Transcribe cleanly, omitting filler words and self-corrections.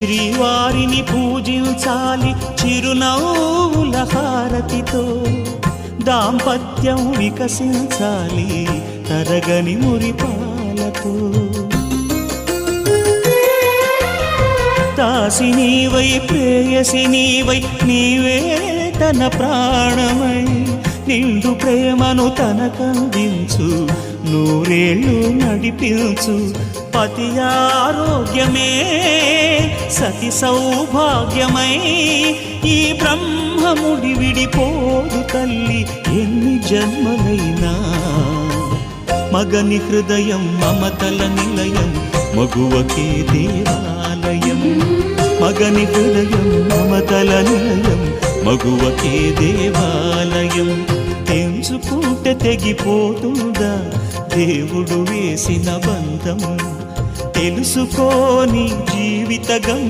శ్రీవారిని పూజించాలి చిరునవ్వుల హారతితో, దాంపత్యం వికసించాలి తరగని మురిపాలతో. దాసి నీవై ప్రేయసి నీవై నీవే తన ప్రాణమై, నిండు ప్రేమను తనకందించు నూరేళ్ళు నడిపించు. పతి ఆరోగ్యమే సతి సౌభాగ్యమై, ఈ బ్రహ్మముడి విడిపోదు తల్లి ఎన్ని జన్మలైనా. మగని హృదయం మమతల నిలయం, మగువకే దేవాలయం. మగని హృదయం మమతల నిలయం, మగువకే దేవాలయం. తెంచుకుంటే తెగిపోతుందా దేవుడు వేసిన బంధం, తెలుసుకోని జీవిత గం